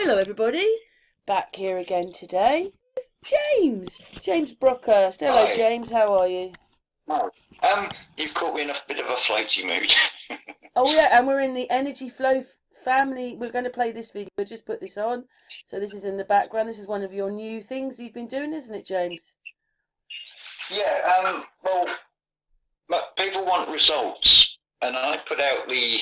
Hello everybody, back here again today. James Brockhurst. Hello Hi. James, how are you? No. You've caught me in a bit of a floaty mood. Oh yeah, and we're in the Energy Flow family. We're going to play this video. We'll just put this on. So this is in the background. This is one of your new things you've been doing, isn't it, James? Yeah, well, people want results, and I put out the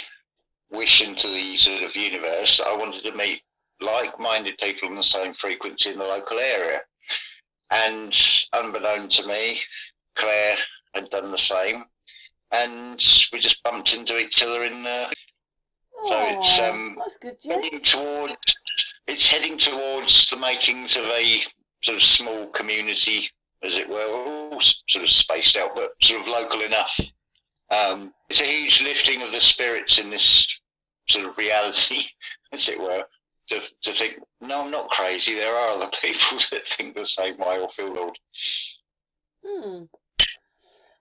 wish into the sort of universe that I wanted to meet like-minded people on the same frequency in the local area. And unbeknown to me, Claire had done the same, and we just bumped into each other in so it's that's good, heading James. heading towards the makings of a sort of small community, as it were. We're all sort of spaced out, but sort of local enough. It's a huge lifting of the spirits in this sort of reality, as it were, to think, no, I'm not crazy. There are other people that think the same way or feel odd.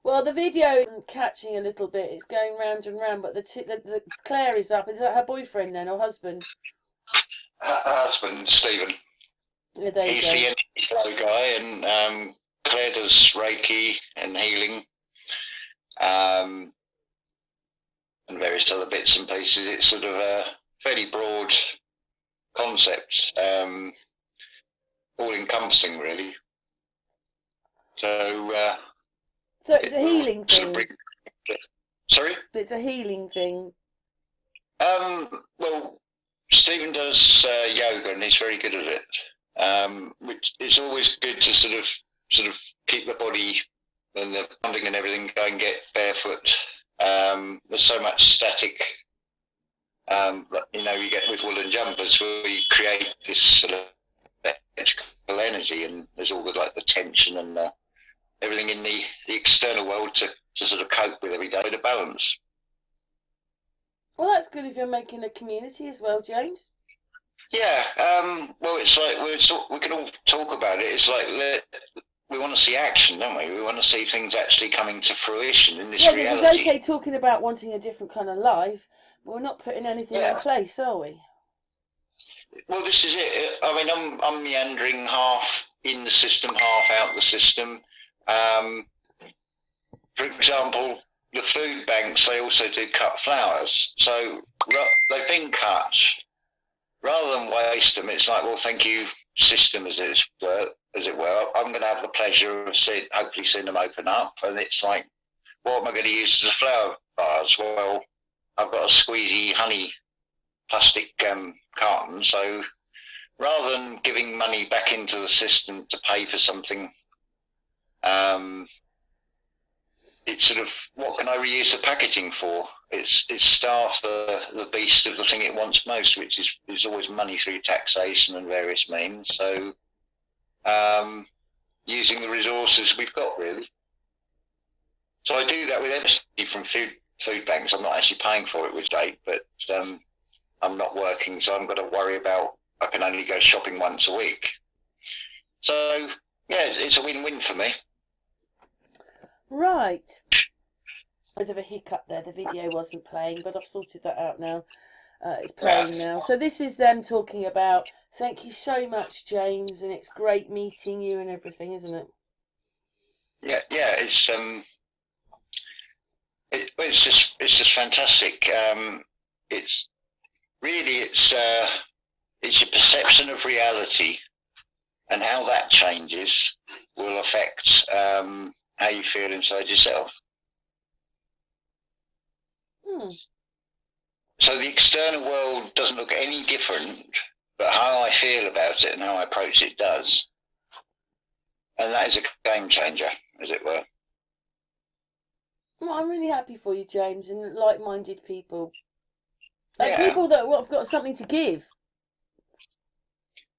Well, the video is catching a little bit. It's going round and round, but the Claire is up. Is that her boyfriend then, or husband? Her husband, Stephen. Yeah, there you He's go. the energy flow guy, and Claire does Reiki and healing, and various other bits and pieces. It's sort of a fairly broad concept, all-encompassing, really. So it's a healing thing. Sorry? It's a healing thing. Well, Stephen does yoga, and he's very good at it. Which it's always good to sort of keep the body and the bonding and everything going. Get barefoot. There's so much static. You get with woolen jumpers where you create this sort of electrical energy, and there's all the tension and everything in the external world to sort of cope with every day to balance. Well, that's good if you're making a community as well, James. Yeah, well, it's like we can all talk about it. It's like we want to see action, don't we? We want to see things actually coming to fruition in this reality. Yeah, it's okay talking about wanting a different kind of life, but we're not putting anything in place, are we? Well, this is it. I mean, I'm meandering half in the system, half out the system. For example, the food banks, they also do cut flowers. So they've been cut. Rather than waste them, it's like, well, thank you, system, as it were. I'm going to have the pleasure of hopefully seeing them open up. And it's like, what am I going to use as a flower vase? Well, I've got a squeezy honey plastic carton. So rather than giving money back into the system to pay for something, it's sort of, what can I reuse the packaging for? It's starved the beast of the thing it wants most, which is always money through taxation and various means. So using the resources we've got, really. So I do that with everything from food banks. I'm not actually paying for it with date, but I'm not working, so I've got to worry about, I can only go shopping once a week. So yeah, it's a win-win for me. Right. Bit of a hiccup there. The video wasn't playing, but I've sorted that out now. It's playing now. So this is them talking about, thank you so much, James, and it's great meeting you and everything, isn't it? Yeah, it's just fantastic. It's your perception of reality, and how that changes will affect how you feel inside yourself. So the external world doesn't look any different, but how I feel about it and how I approach it does. And that is a game changer, as it were. Well, I'm really happy for you, James, and like-minded people. People that have got something to give.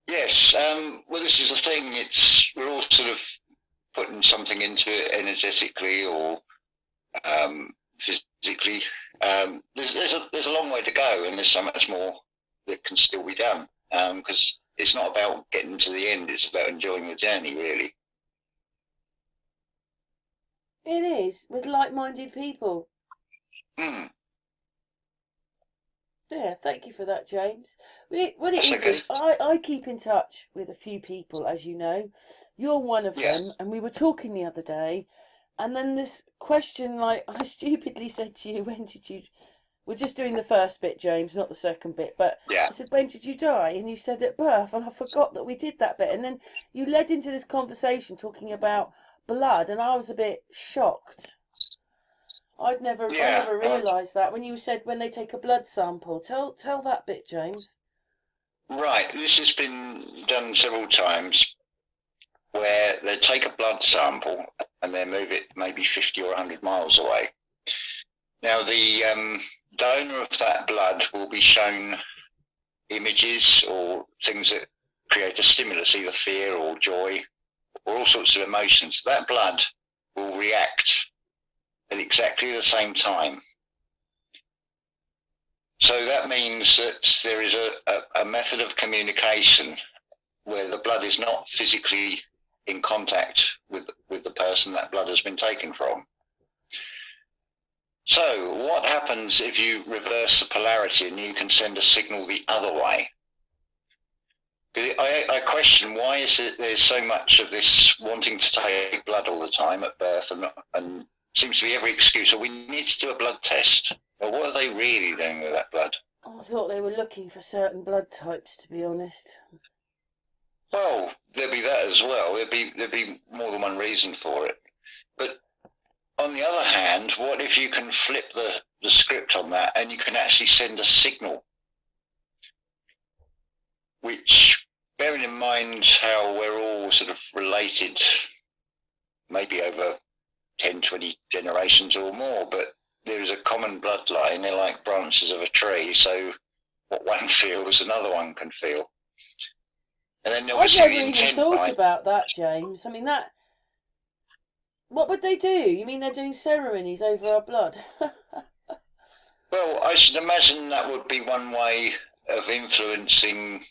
Yes. Well, this is the thing. We're all sort of putting something into it energetically or physically. There's a long way to go, and there's so much more that can still be done. Because it's not about getting to the end; it's about enjoying the journey, really. It is, with like-minded people. Mm. Yeah, thank you for that, James. What it That's is, okay. I keep in touch with a few people, as you know. You're one of Yeah. them, and we were talking the other day, and then this question, like, I stupidly said to you, when did you... We're just doing the first bit, James, not the second bit, but Yeah. I said, when did you die? And you said at birth, and I forgot that we did that bit. And then you led into this conversation talking about blood, and I was a bit shocked. I Yeah. never realised that when you said when they take a blood sample. Tell that bit, James. Right. This has been done several times where they take a blood sample and they move it maybe 50 or 100 miles away. Now, the donor of that blood will be shown images or things that create a stimulus, either fear or joy or all sorts of emotions. That blood will react at exactly the same time. So that means that there is a method of communication where the blood is not physically in contact with the person that blood has been taken from. So what happens if you reverse the polarity and you can send a signal the other way? I question, why is it there's so much of this wanting to take blood all the time at birth, and seems to be every excuse, so we need to do a blood test. Well, what are they really doing with that blood? I thought they were looking for certain blood types, to be honest. Well, there'd be that as well. There'd be more than one reason for it. But on the other hand, what if you can flip the script on that and you can actually send a signal? Which, bearing in mind how we're all sort of related, maybe over 10, 20 generations or more, but there is a common bloodline. They're like branches of a tree, so what one feels, another one can feel. And then I've obviously never the even intent thought behind... about that, James. I mean, that... What would they do? You mean they're doing ceremonies over our blood? Well, I should imagine that would be one way of influencing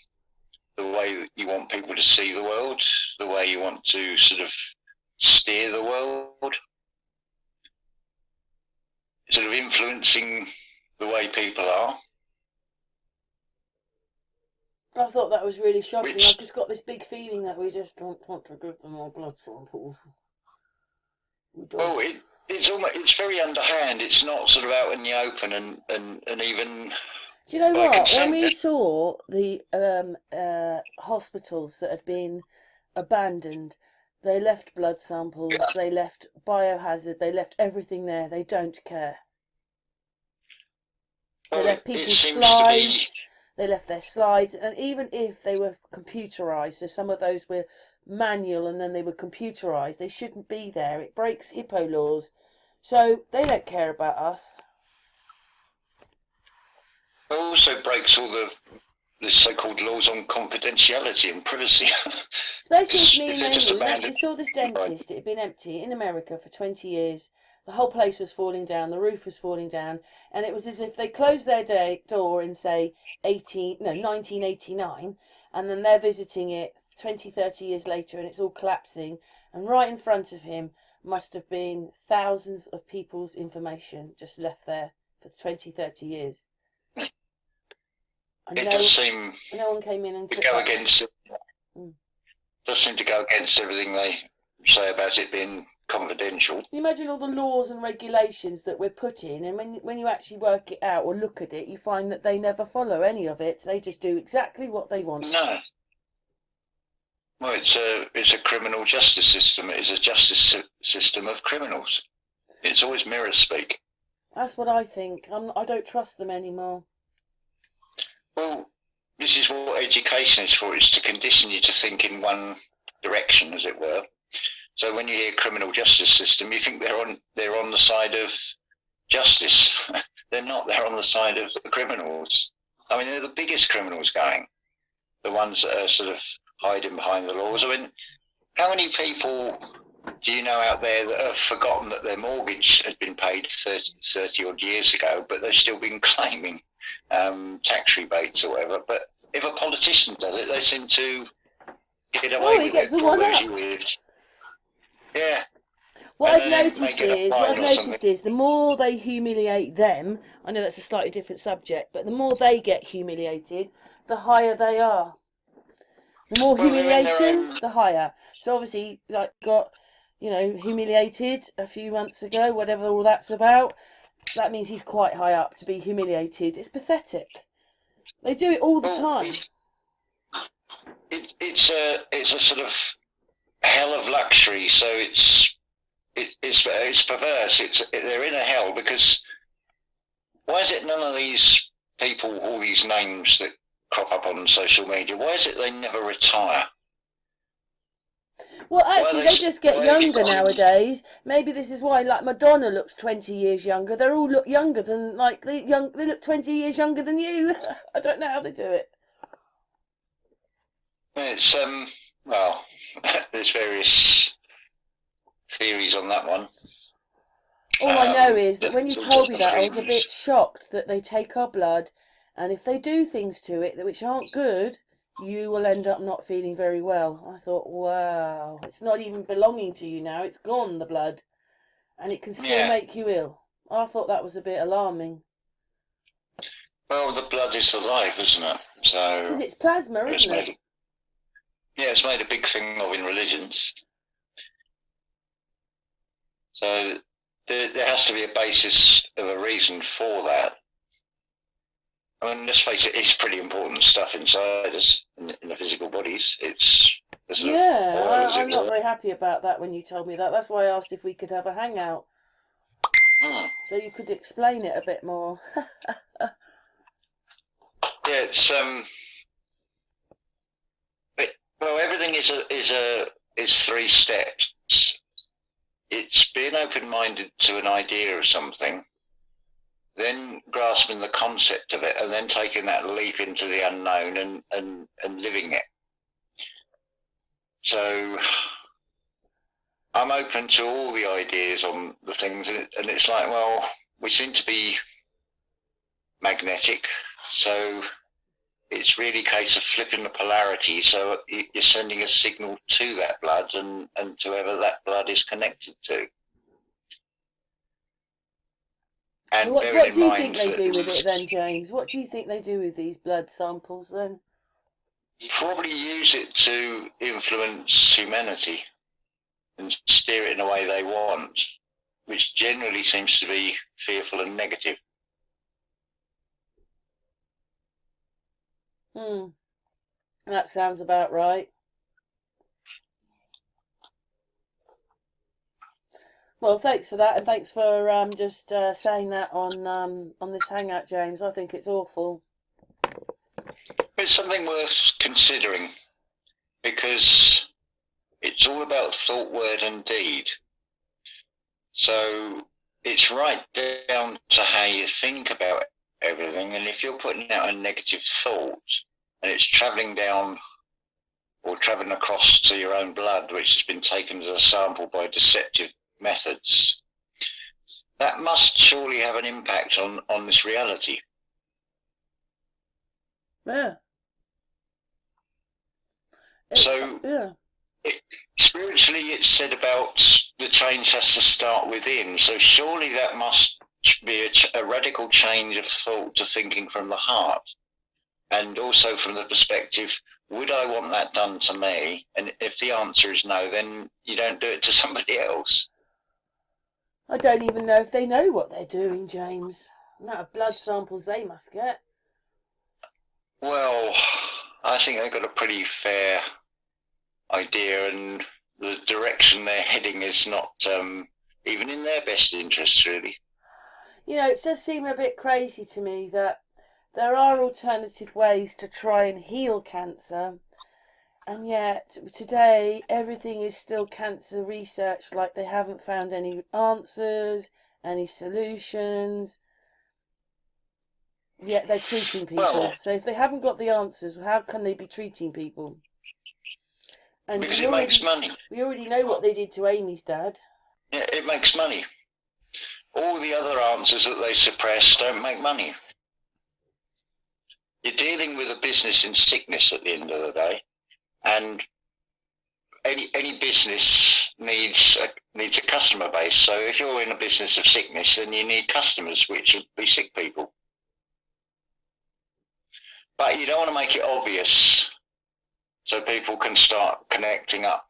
the way you want people to see the world, the way you want to sort of steer the world, sort of influencing the way people are. I thought that was really shocking. Which, I've just got this big feeling that we just don't want to give them our blood samples. We don't. well, it's very underhand. It's not sort of out in the open and even Do you know by what? When consent. we saw the hospitals that had been abandoned, they left blood samples, they left biohazard, they left everything there. They don't care. They Well, left it people's seems to be... slides. They left their slides, and even if they were computerised, so some of those were manual and then they were computerised, they shouldn't be there. It breaks HIPPO laws. So they don't care about us. It also breaks all the so-called laws on confidentiality and privacy. Especially if me If they're and just you, abandoned... we saw this dentist, it had been empty in America for 20 years. The whole place was falling down, the roof was falling down, and it was as if they closed their door in, say, 1989, and then they're visiting it 20, 30 years later, and it's all collapsing, and right in front of him must have been thousands of people's information just left there for 20, 30 years. It does seem no one came in and to took go that. against... does seem to go against everything they say about it being confidential. Can you imagine all the laws and regulations that we're put in, and when you actually work it out or look at it, you find that they never follow any of it. They just do exactly what they want. No. Well, it's a criminal justice system. It is a justice system of criminals. It's always mirror speak. That's what I think. I don't trust them anymore. Well, this is what education is for. It's to condition you to think in one direction, as it were. So when you hear criminal justice system, you think they're on the side of justice. They're not. They're on the side of the criminals. I mean, they're the biggest criminals going. The ones that are sort of hiding behind the laws. I mean, how many people do you know out there that have forgotten that their mortgage had been paid 30 odd years ago, but they've still been claiming tax rebates or whatever? But if a politician does it, they seem to get away with it for all those years. Yeah. What And I've then noticed make it a is, fine or something. the more they humiliate them, I know that's a slightly different subject, but the more they get humiliated, the higher they are. The more Well, they're in their humiliation, own. the higher. So obviously, like, got, humiliated a few months ago, whatever all that's about. That means he's quite high up to be humiliated. It's pathetic. They do it all the Well, time. it's a sort of hell of luxury. So it's perverse. They're in a hell because why is it none of these people, all these names that crop up on social media, why is it they never retire? Well, actually, they just get why younger nowadays. Maybe this is why, like, Madonna looks 20 years younger. They all look younger than, like, they look 20 years younger than you. I don't know how they do it. It's well, there's various theories on that one. All I know is that when you It's told me also that, I was a something- bit shocked that they take our blood, and if they do things to it which aren't good, you will end up not feeling very well. I thought, wow, it's not even belonging to you now. It's gone, the blood, and it can still Yeah. make you ill. I thought that was a bit alarming. Well, the blood is the life, isn't it? So Because it's plasma, isn't it? Yeah, it's made a big thing of in religions. So there has to be a basis of a reason for that. I mean, let's face it, it's pretty important stuff inside us, in the physical bodies. It's the sort of oil, as I'm it not were. very happy about that when you told me that. That's why I asked if we could have a hangout, so you could explain it a bit more. Yeah, it's well, everything is 3 steps. It's being open-minded to an idea of something, then grasping the concept of it, and then taking that leap into the unknown and living it. So I'm open to all the ideas on the things, and it's like, well, we seem to be magnetic, so it's really a case of flipping the polarity. So you're sending a signal to that blood and to whoever that blood is connected to. And So what do you think they do with it then, James? What do you think they do with these blood samples then? Probably use it to influence humanity and steer it in a way they want, which generally seems to be fearful and negative. That sounds about right. Well, thanks for that, and thanks for just saying that on this hangout, James. I think it's awful. It's something worth considering because it's all about thought, word, and deed. So it's right down to how you think about everything. And if you're putting out a negative thought and it's travelling down or travelling across to your own blood, which has been taken as a sample by deceptive methods, that must surely have an impact on this reality. Yeah. Spiritually, it's said about the change has to start within. So surely that must be a radical change of thought to thinking from the heart. And also from the perspective, would I want that done to me? And if the answer is no, then you don't do it to somebody else. I don't even know if they know what they're doing, James. The amount of blood samples they must get. Well, I think they've got a pretty fair idea, and the direction they're heading is not even in their best interests, really. You know, it does seem a bit crazy to me that there are alternative ways to try and heal cancer, and yet today everything is still cancer research, like they haven't found any answers, any solutions, yet they're treating people. Well, so if they haven't got the answers, how can they be treating people? And because it makes money. We already know what they did to Amy's dad. Yeah, it makes money. All the other answers that they suppress don't make money. You're dealing with a business in sickness at the end of the day, and any business needs a customer base. So if you're in a business of sickness, then you need customers, which would be sick people. But you don't want to make it obvious, so people can start connecting up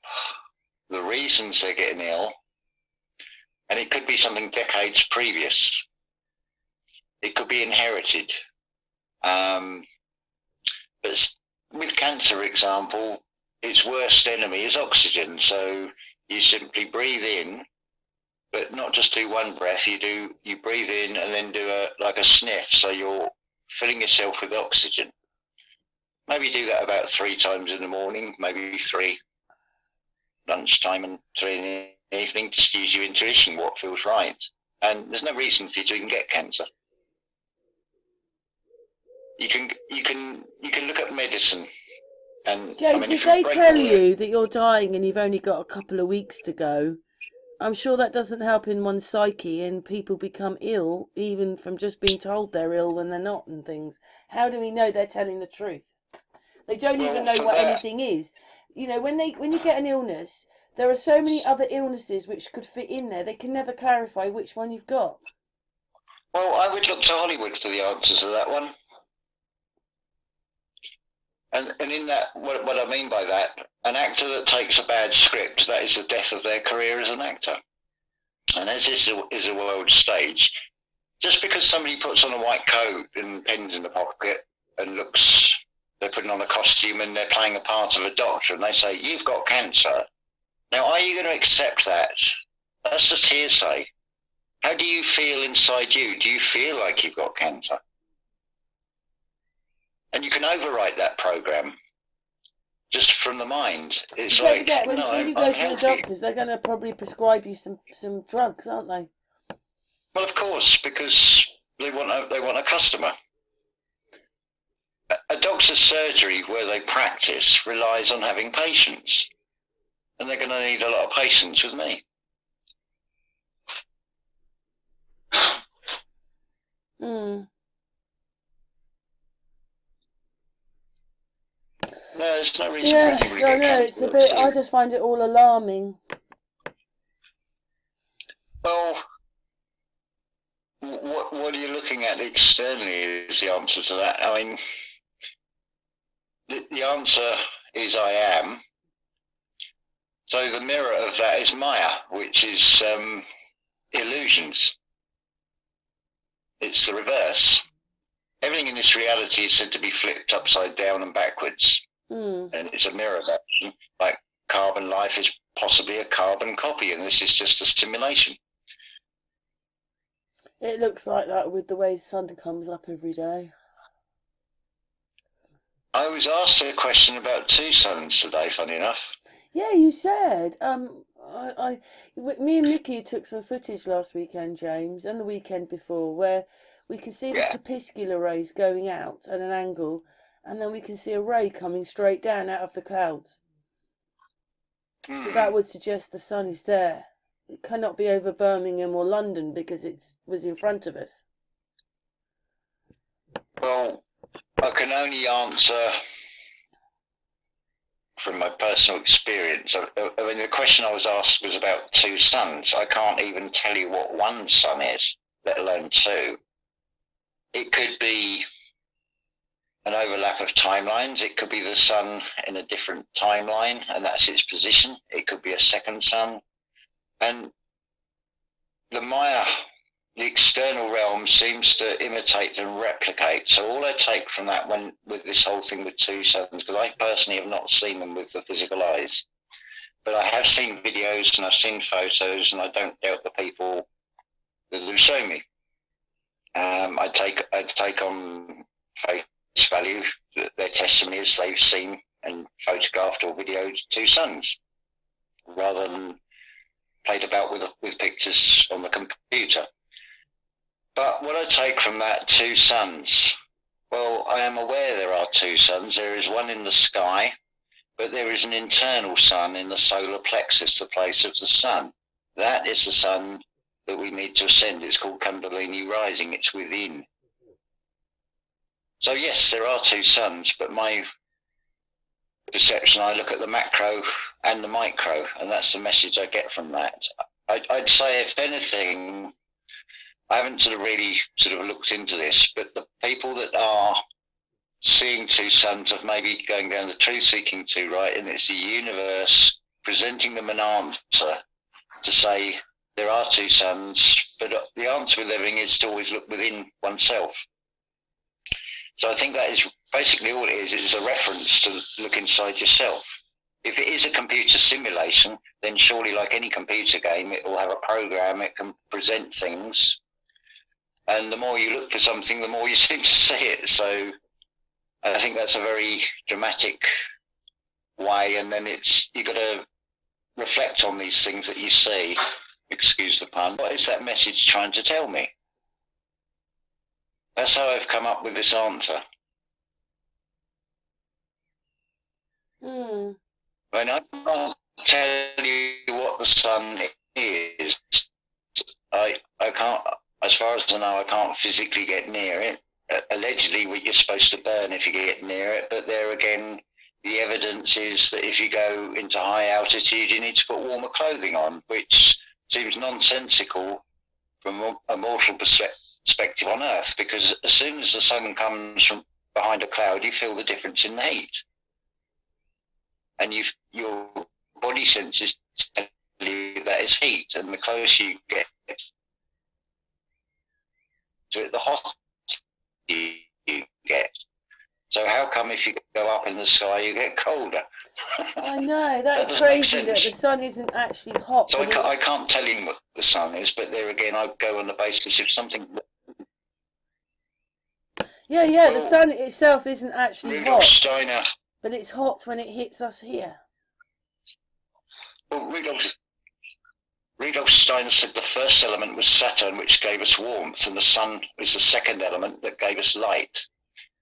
the reasons they're getting ill, and it could be something decades previous. It could be inherited. But with cancer, for example, its worst enemy is oxygen. So you simply breathe in, but not just do one breath. You breathe in and then do a sniff. So you're filling yourself with oxygen. Maybe do that about 3 times in the morning, maybe 3 lunchtime and 3 in the evening. Just use your intuition, what feels right. And there's no reason for you to even get cancer. You can look at medicine. And James, if they tell you that you're dying and you've only got a couple of weeks to go, I'm sure that doesn't help in one's psyche, and people become ill even from just being told they're ill when they're not and things. How do we know they're telling the truth? They don't even know what anything is. You know, when you get an illness, there are so many other illnesses which could fit in there. They can never clarify which one you've got. Well, I would look to Hollywood for the answer to that one. And in that, what I mean by that, an actor that takes a bad script, that is the death of their career as an actor. And as this is a world stage, just because somebody puts on a white coat and pens in the pocket and they're putting on a costume and they're playing a part of a doctor and they say, you've got cancer. Now, are you going to accept that? That's just hearsay. How do you feel inside you? Do you feel like you've got cancer? And you can overwrite that program just from the mind. It's Don't like, forget, when you go to the doctors, they're going to probably prescribe you some drugs, aren't they? Well, of course, because they want a customer. A doctor's surgery where they practice relies on having patients, and they're going to need a lot of patience with me. No, there's no reason for anybody to get cancer. It's a bit. I just find it all alarming. Well, what are you looking at externally is the answer to that. I mean, the answer is I am. So the mirror of that is Maya, which is illusions. It's the reverse. Everything in this reality is said to be flipped upside down and backwards. And it's a mirror of action. Like carbon life is possibly a carbon copy, and this is just a simulation. It looks like that with the way the sun comes up every day. I was asked a question about 2 suns today, funny enough. Yeah, you said. Me and Mickey took some footage last weekend, James, and the weekend before, where we can see the corpuscular rays going out at an angle, and then we can see a ray coming straight down out of the clouds. So that would suggest the sun is there. It cannot be over Birmingham or London because it was in front of us. Well, I can only answer from my personal experience. I mean, the question I was asked was about 2 suns. I can't even tell you what 1 sun is, let alone 2. It could be an overlap of timelines. It could be the sun in a different timeline, and that's its position. It could be a second sun. And the Maya, the external realm, seems to imitate and replicate. So all I take from that with this whole thing with 2 suns, because I personally have not seen them with the physical eyes, but I have seen videos and I've seen photos, and I don't doubt the people that have shown me. I take on face value that their testimony is they've seen and photographed or videoed 2 suns, rather than played about with pictures on the computer. But what I take from that 2 suns, well, I am aware there are 2 suns. There is one in the sky, but there is an internal sun in the solar plexus, the place of the sun. That is the sun that we need to ascend. It's called Kundalini rising. It's within. So yes, there are 2 suns, but my perception. I look at the macro and the micro, and that's the message I get from that. I'd say, if anything, I haven't really looked into this, but the people that are seeing two suns of maybe going down the truth-seeking too right, and it's the universe presenting them an answer to say there are two suns, but the answer with everything is to always look within oneself. So I think that is basically all it is. It's a reference to look inside yourself. If it is a computer simulation, then surely, like any computer game, it will have a program, it can present things, and the more you look for something, the more you seem to see it. So I think that's a very dramatic way, and then you've got to reflect on these things that you see. Excuse the pun. What is that message trying to tell me? That's how I've come up with this answer. Hmm. When I can't tell you what the sun is, I can't, as far as I know, I can't physically get near it. Allegedly, you're supposed to burn if you get near it, but there again, the evidence is that if you go into high altitude, you need to put warmer clothing on, which seems nonsensical from a mortal perspective on Earth, because as soon as the sun comes from behind a cloud, you feel the difference in the heat. And your body senses tell you that is heat, and the closer you get to it, the hotter you get. So how come if you go up in the sky, you get colder? I know, that is doesn't make crazy that the sense. sun isn't actually hot. So I can't tell him what the sun is, but there again, I go on the basis of something. Yeah, the sun itself isn't actually Rudolf hot, Steiner. but it's hot when it hits us here. Well, Rudolf Steiner said the first element was Saturn, which gave us warmth, and the sun was the second element that gave us light.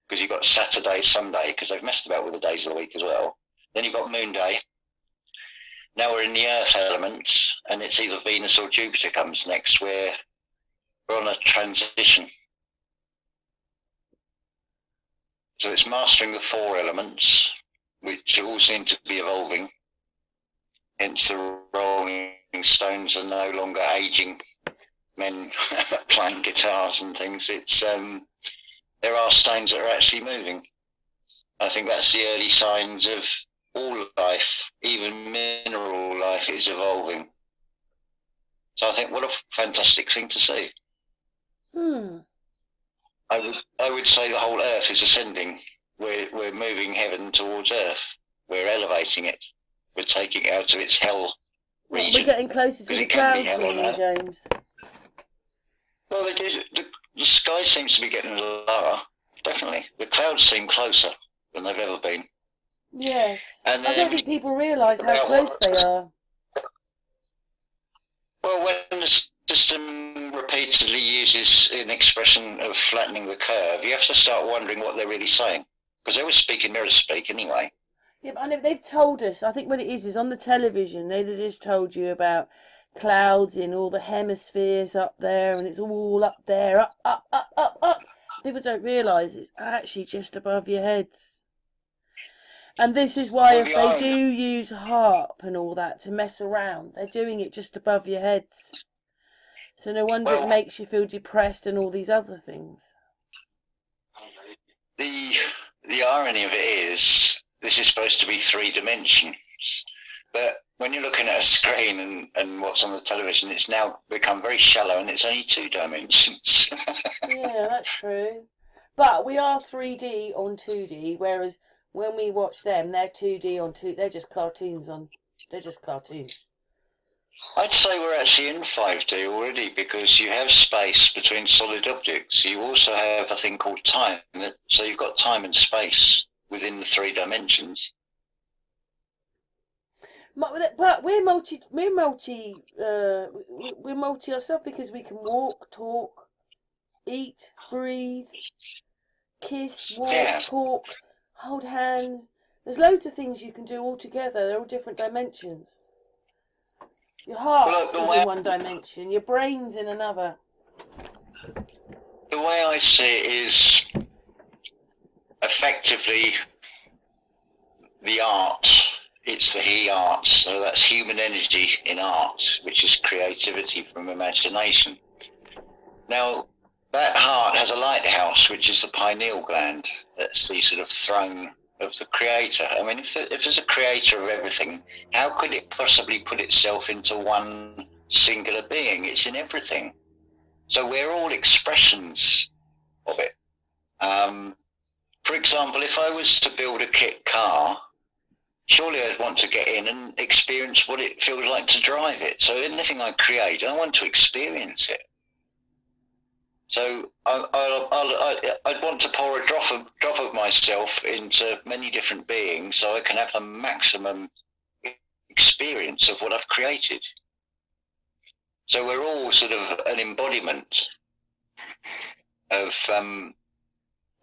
Because you've got Saturday, Sunday, because they've messed about with the days of the week as well. Then you've got Moon Day. Now we're in the Earth elements, and it's either Venus or Jupiter comes next, where we're on a transition. So it's mastering the four elements, which all seem to be evolving. Hence the Rolling Stones are no longer aging men playing guitars and things. It's there are stones that are actually moving. I think that's the early signs of all life, even mineral life, is evolving. So I think what a fantastic thing to see. I would say the whole Earth is ascending. We're moving heaven towards Earth. We're elevating it. We're taking it out of its hell region. We're getting closer to the clouds, James. Well, the sky seems to be getting lower. Definitely, the clouds seem closer than they've ever been. Yes, and I don't think people realise how close they are. Well, when the system repeatedly uses an expression of flattening the curve, you have to start wondering what they're really saying, because they were speaking mirror speak anyway. Yeah, but I know they've told us. I think what it is on the television. They've just told you about clouds in all the hemispheres up there, and it's all up there, up. People don't realise it's actually just above your heads. And this is why if they do use harp and all that to mess around, they're doing it just above your heads. So no wonder it makes you feel depressed and all these other things. The irony of it is, this is supposed to be 3 dimensions, but when you're looking at a screen and what's on the television, it's now become very shallow and it's only 2 dimensions. Yeah, that's true. But we are 3D on 2D, whereas when we watch them, they're 2D on 2D. They're just cartoons They're just cartoons. I'd say we're actually in 5D already, because you have space between solid objects. You also have a thing called time. So you've got time and space within the 3 dimensions. But we're multi ourselves, because we can walk, talk, eat, breathe, kiss, walk, talk, hold hands. There's loads of things you can do all together. They're all different dimensions. Your heart is in one dimension, your brain's in another. The way I see it is, effectively, the art. It's the he arts, so that's human energy in art, which is creativity from imagination. Now, that heart has a lighthouse, which is the pineal gland. That's the sort of throne of the creator. I mean, if there's a creator of everything, how could it possibly put itself into one singular being? It's in everything. So we're all expressions of it. For example, if I was to build a kit car, surely I'd want to get in and experience what it feels like to drive it. So anything I create, I want to experience it. So I'd want to pour a drop of myself into many different beings so I can have the maximum experience of what I've created. So we're all sort of an embodiment of a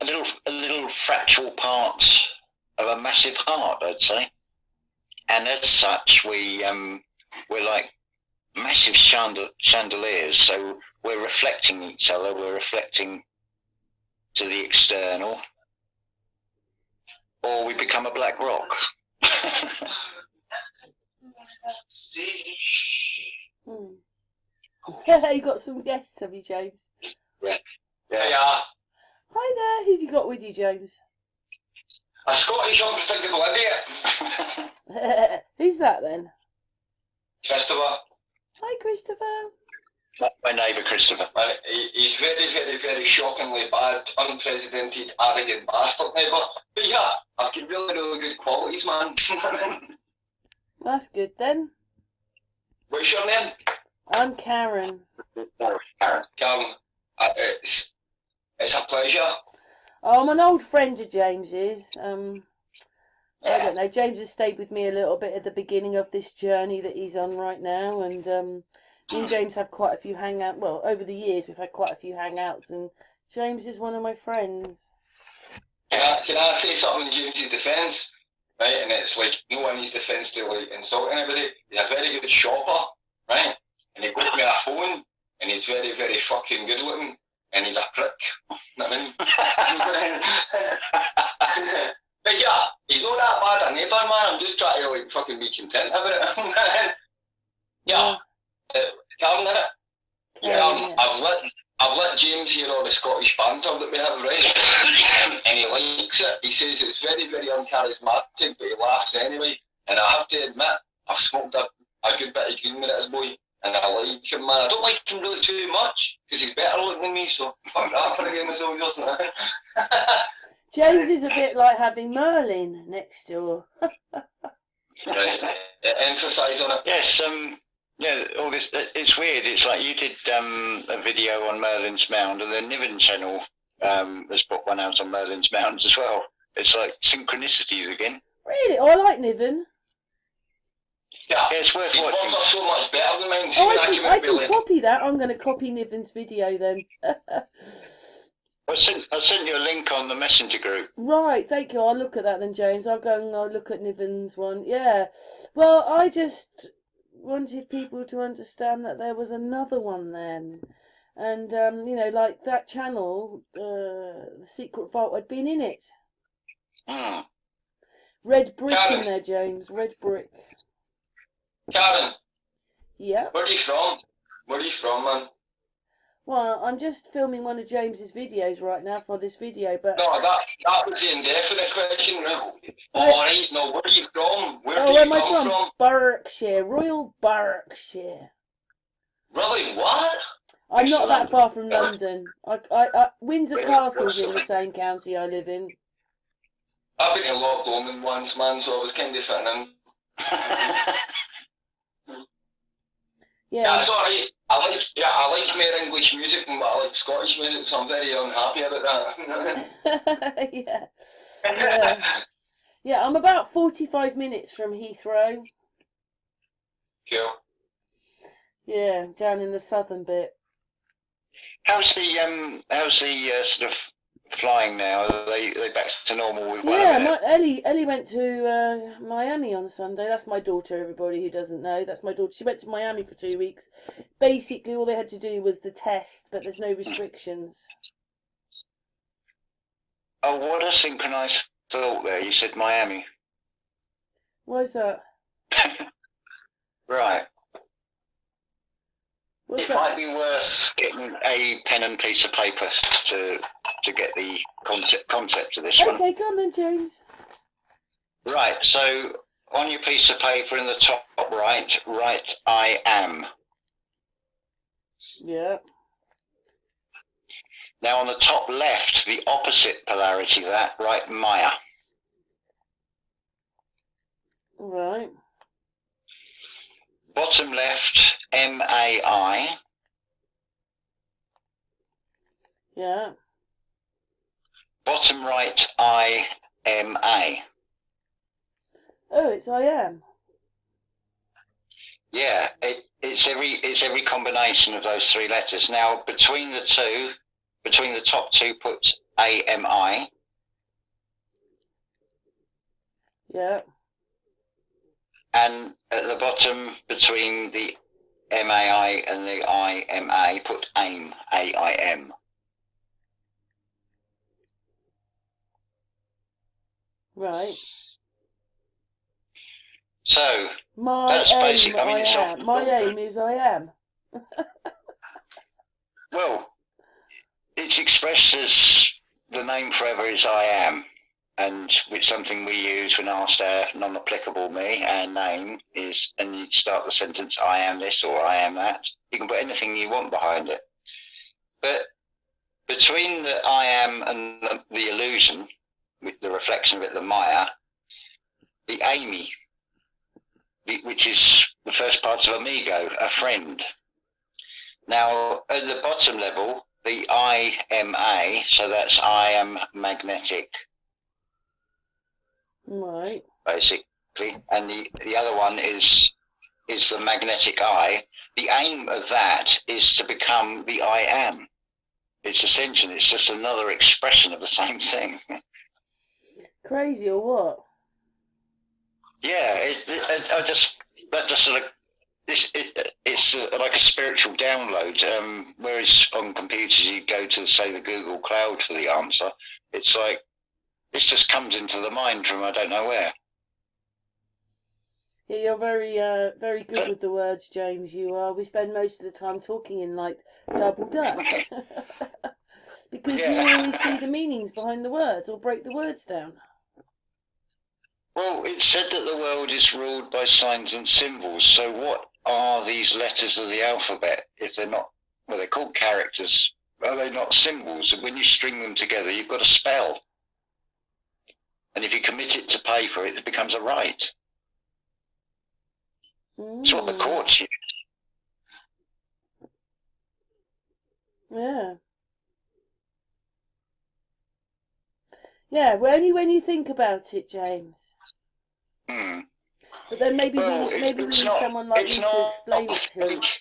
little fractal part of a massive heart, I'd say. And as such, we're like massive chandeliers. So we're reflecting each other. We're reflecting to the external, or we become a black rock. You got some guests, have you, James? Yeah. Hi there. Who've you got with you, James? A Scottish unpredictable idiot. Who's that then? Christopher. Hi, Christopher. My neighbour, Christopher. He's very, very, very shockingly bad, unprecedented, arrogant bastard neighbour. But yeah, I've got really, really good qualities, man. That's good then. What's your name? I'm Karen. Karen. It's a pleasure. Oh, I'm an old friend of James's. I don't know. James has stayed with me a little bit at the beginning of this journey that he's on right now, and me and James have quite a few hangouts. Well, over the years we've had quite a few hangouts, and James is one of my friends. Can I say something in James's defence? Right, and it's like no one needs defence to like insult anybody. He's a very good shopper, right? And he got me a phone, and he's very, very fucking good looking, and he's a prick. You know what I mean? But yeah, he's not that bad a neighbour, man. I'm just trying to like fucking be content about it. Yeah, Karen, innit? Yeah. I've let James hear all the Scottish banter that we have, right? And he likes it. He says it's very, very uncharismatic, but he laughs anyway. And I have to admit, I've smoked a good bit of green with it, boy, and I like him, man. I don't like him really too much because he's better looking than me, so fuck that for a game as always, isn't it? James is a bit like having Merlin next door. Right, emphasise on it. Yes, yeah, all this, it's weird. It's like you did a video on Merlin's Mound, and the BITCHUTE Channel has put one out on Merlin's Mound as well. It's like synchronicities again. Really? Oh, I like Niven. Yeah, it's worth his watching. ones are so much better than mine. Oh, I can copy that. I'm going to copy Niven's video then. I sent you a link on the messenger group. Right, thank you. I'll look at that then, James. I'll go and I'll look at Niven's one. Yeah. Well, I just wanted people to understand that there was another one then. And, you know, like that channel, the Secret Vault had been in it. Hmm. Red brick Karen. in there, James. Red brick. Karen, Yeah. where are you from? Where are you from, man? Well, I'm just filming one of James's videos right now for this video, but... No, that was the indefinite question, right? Alright, no, where are you from? Where do where you am I come from? Berkshire. Royal Berkshire. Really, what? I'm not that far from London. Windsor Castle's in the same county I live in. I've been to Loch Lomond once, man, so I was kind of fitting in. Yeah. That's alright. I like more English music than I like Scottish music, so I'm very unhappy about that. Yeah. Yeah, I'm about 45 minutes from Heathrow. Cool. Yeah, down in the southern bit. How's the sort of flying now? Are they back to normal with one Yeah, of it? Ellie went to Miami on Sunday. That's my daughter, everybody who doesn't know. That's my daughter. She went to Miami for 2 weeks. Basically, all they had to do was the test, but there's no restrictions. Oh, what a synchronized thought there. You said Miami. Why is that? Right. What's It that? might be worth getting a pen and piece of paper to get the concept of this one. Okay, come on then, James. Right, so on your piece of paper in the top right, write I am. Yeah. Now on the top left, the opposite polarity of that, write Maya. Right. Bottom left, M-A-I. Yeah. Bottom right, I-M-A. Oh, it's I am. Yeah, it's every combination of those three letters. Now between the top two, put A-M-I. Yeah. And at the bottom, between the M-A-I and the I-M-A, put AIM, A-I-M. Right. So, My that's aim, basic. I mean, I it's am. My aim is I am. well, it's expressed as the name forever is I am, and which something we use when asked our non-applicable me, our name is, and you start the sentence, I am this or I am that. You can put anything you want behind it. But between the I am and the illusion, with the reflection of it, the Maya, the Amy, which is the first part of amigo, a friend. Now, at the bottom level, the I-M-A, so that's I am magnetic, Right. basically, and the other one is the magnetic I. The aim of that is to become the I am. It's ascension. It's just another expression of the same thing. Crazy or what? Yeah, that just sort of it's like a spiritual download. Whereas on computers you go to say the Google Cloud for the answer. It's like this just comes into the mind from I don't know where. Yeah, you're very good with the words, James. You are. We spend most of the time talking in like double Dutch because you always see the meanings behind the words or break the words down. Well, it's said that the world is ruled by signs and symbols. So what are these letters of the alphabet if they're not, well, they're called characters. Are they not symbols? And when you string them together, you've got a spell. And if you commit it to paper, it becomes a right. It's what the courts use. Yeah. Yeah, well, only when you think about it, James. Hmm. But then maybe we need someone like you to explain it to us.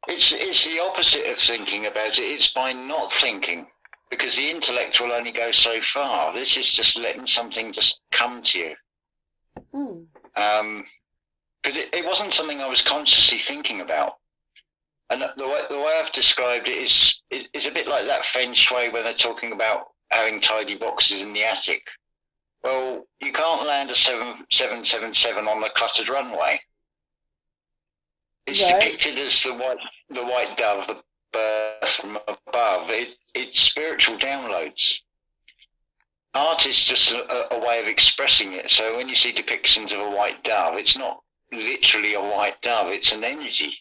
It's the opposite of thinking about it. It's by not thinking, because the intellect will only go so far. This is just letting something just come to you. But it wasn't something I was consciously thinking about. And the way I've described it is a bit like that feng shui when they're talking about having tidy boxes in the attic. Well, you can't land a 777 on the cluttered runway. It's depicted as the white dove, the birth from above. It's spiritual downloads. Art is just a way of expressing it. So when you see depictions of a white dove, it's not literally a white dove. It's an energy.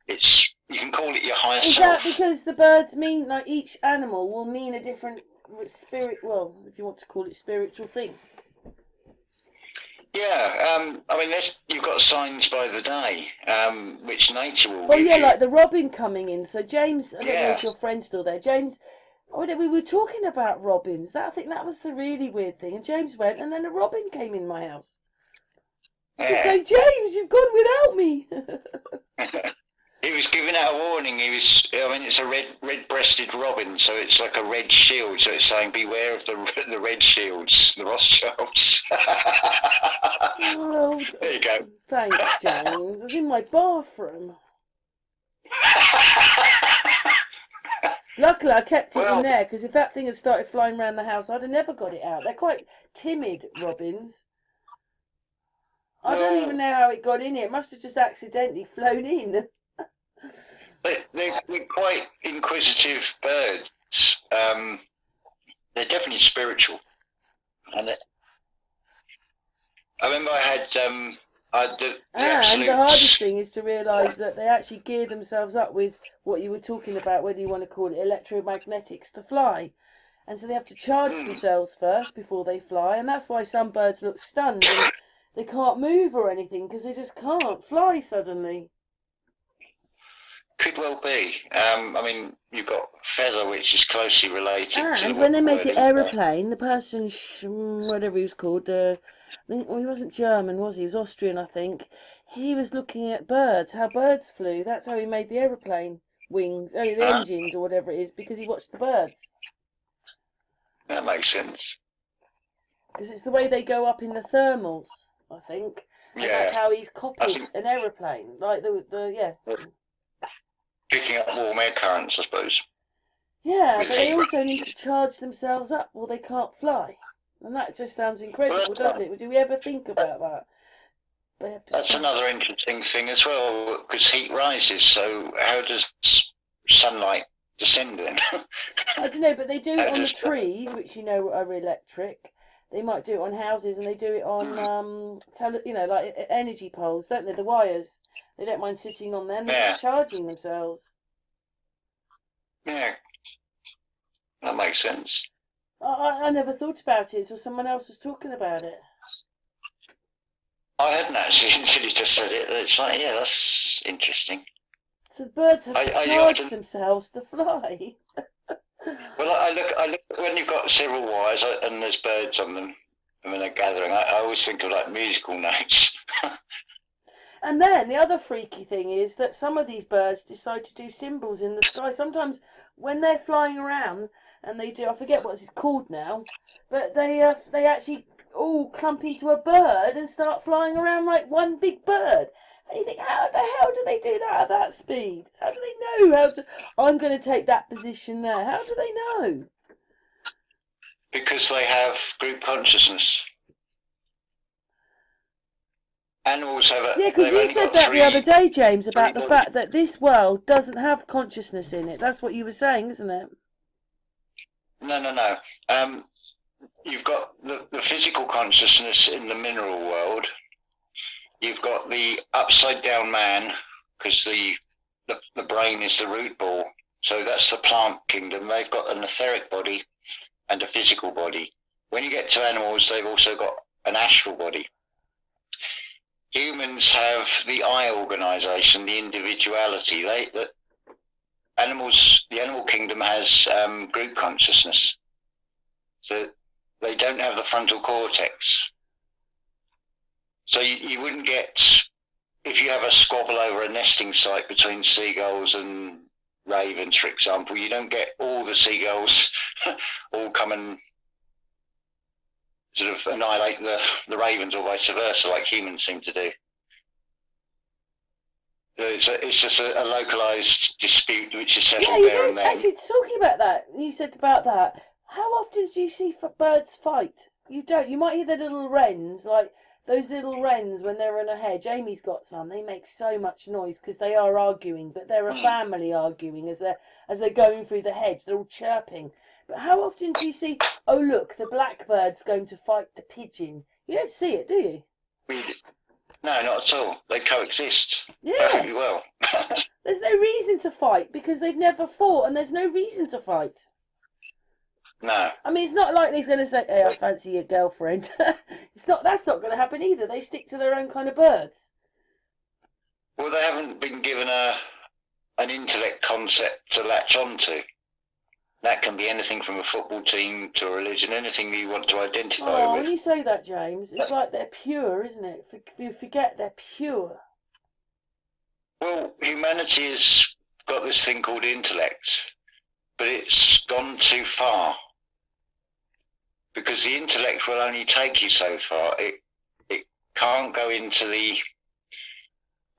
You can call it your higher self. Is that because the birds mean, like each animal will mean a different spirit, well, if you want to call it spiritual thing? Yeah, I mean, you've got signs by the day, which nature will give yeah, you. like the robin coming in. So James, I don't know if your friend's still there. James, we were talking about robins. I think that was the really weird thing. And James went, and then a robin came in my house. He's going, James, you've gone without me. He was giving out a warning. It's a red-breasted robin, so it's like a red shield. So it's saying, beware of the red shields, the Rothschilds. Oh, there you go. Thanks, James. I was in my bathroom. Luckily, I kept it in there, because if that thing had started flying around the house, I'd have never got it out. They're quite timid robins. I don't even know how it got in here. It must have just accidentally flown in. They're quite inquisitive birds. They're definitely spiritual. And I remember I had the And the hardest thing is to realise that they actually gear themselves up with what you were talking about, whether you want to call it electromagnetics, to fly. And so they have to charge themselves first before they fly, and that's why some birds look stunned and they can't move or anything, because they just can't fly suddenly. Could well be. I mean, you've got feather, which is closely related to And when they made the wording. aeroplane, the person, whatever he was called, I think, well, he wasn't German, was he? He was Austrian, I think. He was looking at birds, how birds flew. That's how he made the aeroplane wings, the engines or whatever it is, because he watched the birds. That makes sense. Because it's the way they go up in the thermals, I think. And that's how he's copied an aeroplane. Like picking up warm air currents, I suppose. Yeah, but they also need to charge themselves up or they can't fly. And that just sounds incredible, doesn't it? Do we ever think about that? That's another interesting thing as well, because heat rises, so how does sunlight descend then? I don't know, but they do it on the trees, which you know are electric. They might do it on houses, and they do it on, like energy poles, don't they? The wires. They don't mind sitting on them. They're just charging themselves. Yeah, that makes sense. I never thought about it until someone else was talking about it. I hadn't actually until you just said it. It's like, yeah, that's interesting. So the birds have to charge themselves to fly. Well, I look when you've got several wires and there's birds on them, and when they're gathering, I always think of like musical notes. And then the other freaky thing is that some of these birds decide to do symbols in the sky. Sometimes when they're flying around and they do, I forget what it's called now, but they actually all clump into a bird and start flying around like one big bird. And you think, how the hell do they do that at that speed? How do they know how to? I'm going to take that position there. How do they know? Because they have group consciousness. Animals have a... Yeah, because you said that the other day, James, about the fact that this world doesn't have consciousness in it. That's what you were saying, isn't it? No. You've got the physical consciousness in the mineral world. You've got the upside down man, because the brain is the root ball. So that's the plant kingdom. They've got an etheric body and a physical body. When you get to animals, they've also got an astral body. Humans have the I organisation, the individuality. The animal kingdom has group consciousness. So they don't have the frontal cortex. So you wouldn't get, if you have a squabble over a nesting site between seagulls and ravens, for example, you don't get all the seagulls all come and sort of annihilate the ravens or vice versa, like humans seem to do. It's just a localised dispute which is settled there and then. Actually, talking about that, you said about that, how often do you see birds fight? You don't. You might hear the little wrens, like those little wrens when they're in a hedge. Amy's got some. They make so much noise because they are arguing, but they're a family arguing as they're going through the hedge. They're all chirping. But how often do you see, oh look, the blackbird's going to fight the pigeon? You don't see it, do you? No, not at all. They coexist perfectly well. There's no reason to fight because they've never fought and there's no reason to fight. No. I mean, it's not like he's going to say, hey, I fancy your girlfriend. That's not going to happen either. They stick to their own kind of birds. Well, they haven't been given an intellect concept to latch onto. That can be anything from a football team to a religion, anything you want to identify with. When you say that, James, it's like they're pure, isn't it? You forget they're pure. Well, humanity has got this thing called intellect, but it's gone too far. Because the intellect will only take you so far. It can't go into the...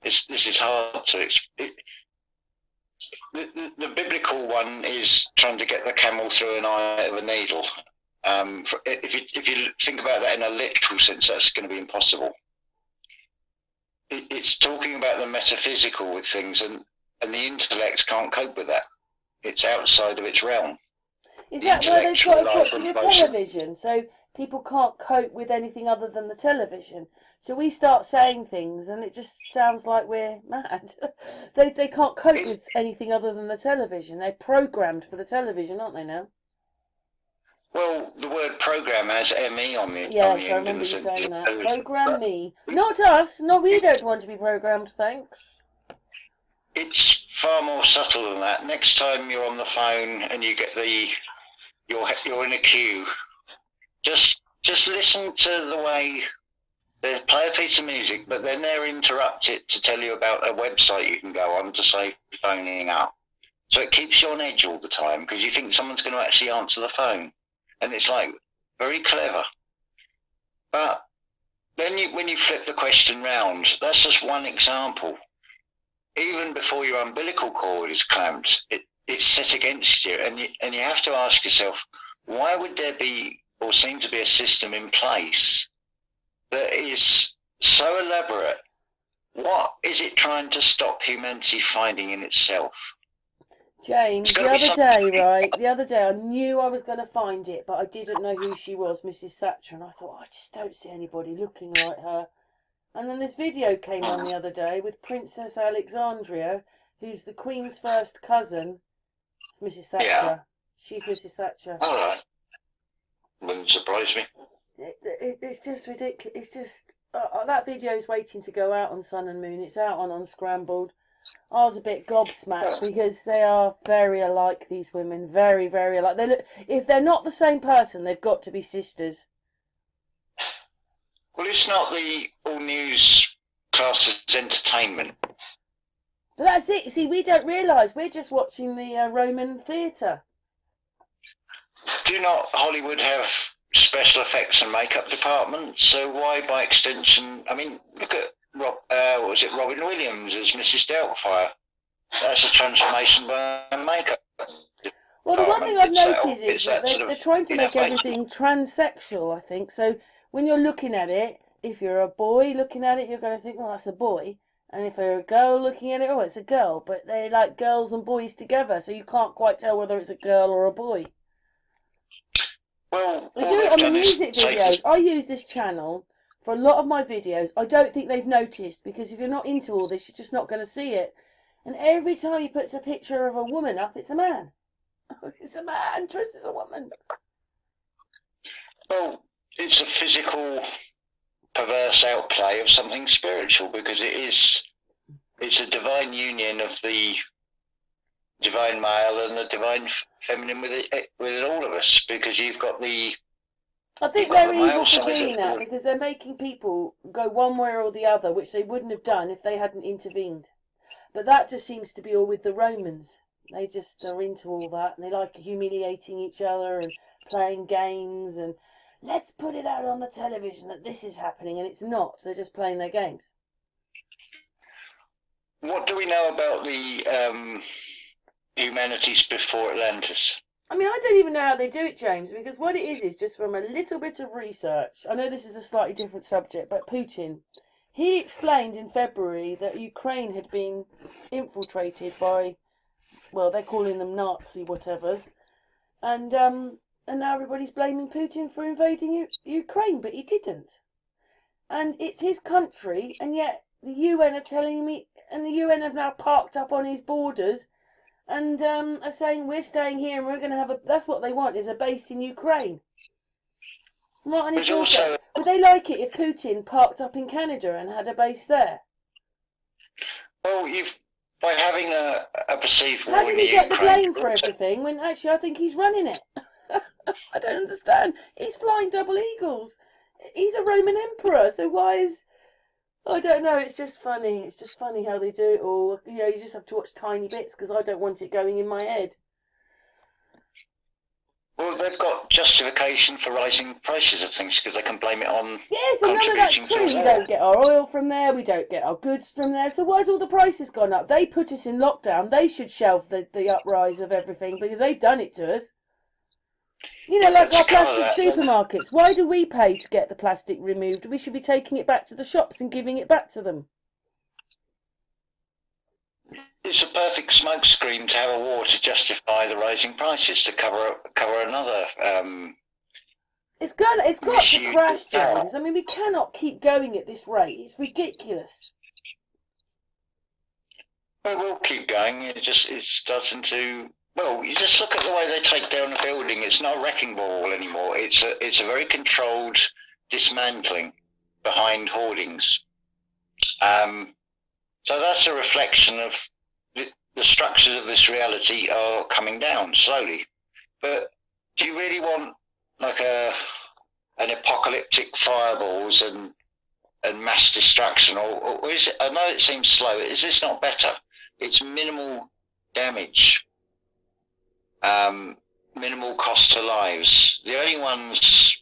This is hard to explain. The biblical one is trying to get the camel through an eye of a needle. If you think about that in a literal sense, that's going to be impossible. it's talking about the metaphysical with things, and the intellect can't cope with that. It's outside of its realm. Is that why they've got us watching the television? So people can't cope with anything other than the television. So we start saying things and it just sounds like we're mad. They can't cope with anything other than the television. They're programmed for the television, aren't they now? Well, the word program has ME on the Yes, on the I remember you saying that. Program me. Not us. No, we don't want to be programmed, thanks. It's far more subtle than that. Next time you're on the phone and you get you're in a queue, just listen to the way they play a piece of music, but then they interrupt it to tell you about a website you can go on to save phoning up. So it keeps you on edge all the time because you think someone's going to actually answer the phone. And it's like, very clever. But then when you flip the question round, that's just one example. Even before your umbilical cord is clamped, it's set against you. And you have to ask yourself, why would there be or seem to be a system in place that is so elaborate? What is it trying to stop humanity finding in itself? James, the other day I knew I was going to find it, but I didn't know who she was, Mrs. Thatcher, and I thought, I just don't see anybody looking like her. And then this video came on the other day with Princess Alexandria, who's the Queen's first cousin. It's Mrs. Thatcher. Yeah. She's Mrs. Thatcher. All right. Wouldn't surprise me. It's just ridiculous. It's just... that video is waiting to go out on Sun and Moon. It's out on Unscrambled. I was a bit gobsmacked because they are very alike, these women. Very, very alike. If they're not the same person, they've got to be sisters. Well, it's not the all news class as entertainment. But that's it. See, we don't realise. We're just watching the Roman theatre. Do not Hollywood have special effects and makeup departments? So why, by extension, I mean, look at Robin Williams as Mrs. Doubtfire. That's a transformation by makeup. Well, the one thing I've noticed is that they're trying to make everything transsexual, I think. So when you're looking at it, if you're a boy looking at it, you're going to think, well, that's a boy. And if you're a girl looking at it, oh, it's a girl. But they like girls and boys together, so you can't quite tell whether it's a girl or a boy. Well, they do it on the music videos. I use this channel for a lot of my videos. I don't think they've noticed, because if you're not into all this, you're just not going to see it. And every time he puts a picture of a woman up, it's a man. It's a man dressed as a woman. Well, it's a physical, perverse outplay of something spiritual, because it's a divine union of the divine male and the divine feminine with all of us, because you've got the... I think they're evil for doing that, because they're making people go one way or the other, which they wouldn't have done if they hadn't intervened. But that just seems to be all with the Romans. They just are into all that, and they like humiliating each other and playing games, and let's put it out on the television that this is happening, and it's not. They're just playing their games. What do we know about the humanities before Atlantis? I mean, I don't even know how they do it, James, because what it is just from a little bit of research. I know this is a slightly different subject, but Putin, he explained in February that Ukraine had been infiltrated by, well, they're calling them Nazi whatevers, and now everybody's blaming Putin for invading Ukraine, but he didn't. And it's his country, and yet the UN are telling me, and the UN have now parked up on his borders, and are saying we're staying here and we're going to have that's what they want, is a base in Ukraine. Right on his doorstep. Would they like it if Putin parked up in Canada and had a base there? Well, by having a perceived war how did he get the blame for also... everything when actually I think he's running it? I don't understand. He's flying double eagles. He's a Roman emperor, so why is... I don't know, it's just funny. It's just funny how they do it all. You know, you just have to watch tiny bits because I don't want it going in my head. Well, they've got justification for rising prices of things because they can blame it on... Yes, and none of that's true. We don't get our oil from there. We don't get our goods from there. So why's all the prices gone up? They put us in lockdown. They should shelve the uprise of everything because they've done it to us. You know, like our plastic supermarkets. Why do we pay to get the plastic removed? We should be taking it back to the shops and giving it back to them. it's a perfect smokescreen to have a war to justify the raising prices to cover another. It's got to Misuse crash, of power. James. I mean, we cannot keep going at this rate. It's ridiculous. Well, we'll keep going. It's starting to. Well, you just look at the way they take down a building. It's not a wrecking ball anymore. It's a very controlled dismantling behind hoardings. So that's a reflection of the structures of this reality are coming down slowly. But do you really want like an apocalyptic fireballs and mass destruction, or is it? I know it seems slow. Is this not better? It's minimal damage. Minimal cost to lives. The only ones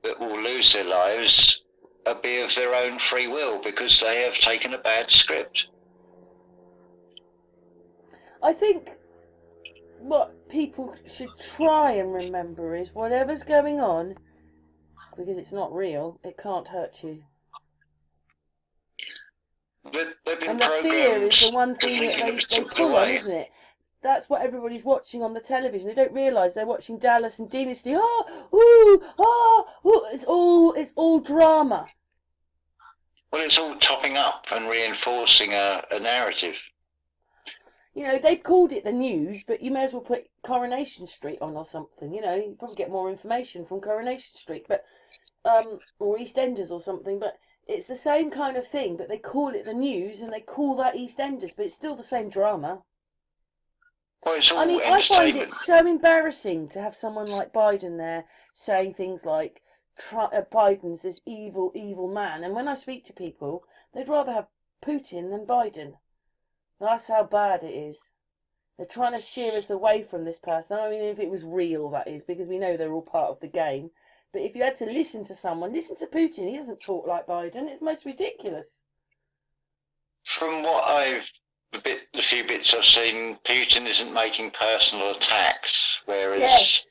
that will lose their lives are be of their own free will because they have taken a bad script. I think what people should try and remember is whatever's going on, because it's not real, it can't hurt you. They've been And the fear is the one thing that they pull on, isn't it? That's what everybody's watching on the television. They don't realise they're watching Dallas and Dynasty. It's all drama. Well, it's all topping up and reinforcing a narrative. You know, they've called it the news, but you may as well put Coronation Street on or something. You know, you probably get more information from Coronation Street, but or EastEnders or something. But it's the same kind of thing. But they call it the news and they call that EastEnders, but it's still the same drama. Well, it's all I mean, I find it so embarrassing to have someone like Biden there saying things like Biden's this evil, evil man. And when I speak to people, they'd rather have Putin than Biden. That's how bad it is. They're trying to sheer us away from this person. I mean, if it was real, that is, because we know they're all part of the game. But if you had to listen to someone, listen to Putin. He doesn't talk like Biden. It's most ridiculous. From what the few bits I've seen, Putin isn't making personal attacks, whereas Yes.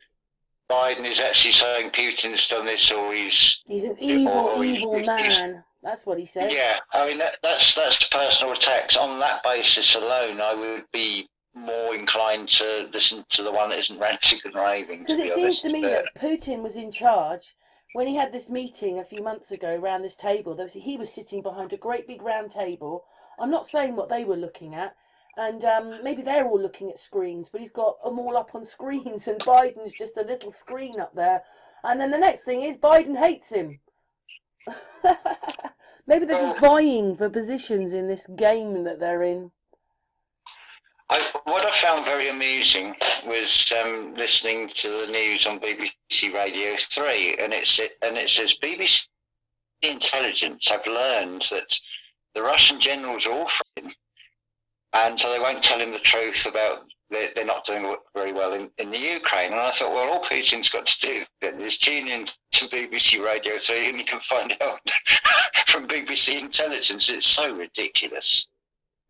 Biden is actually saying Putin's done this, or he's an evil man. That's what he says. Yeah, I mean that's personal attacks. On that basis alone, I would be more inclined to listen to the one that isn't ranting and raving. Because it seems to me that Putin was in charge when he had this meeting a few months ago around this table. He was sitting behind a great big round table. I'm not saying what they were looking at, and maybe they're all looking at screens, but he's got them all up on screens, and Biden's just a little screen up there. And then the next thing is Biden hates him. Maybe they're just vying for positions in this game that they're in. What I found very amusing was listening to the news on BBC Radio 3, and it says BBC intelligence have learned that the Russian generals are all frightened, and so they won't tell him the truth about they're not doing very well in the Ukraine. And I thought, well, all Putin's got to do then is tune in to BBC Radio 3 and you can find out from BBC intelligence. It's so ridiculous.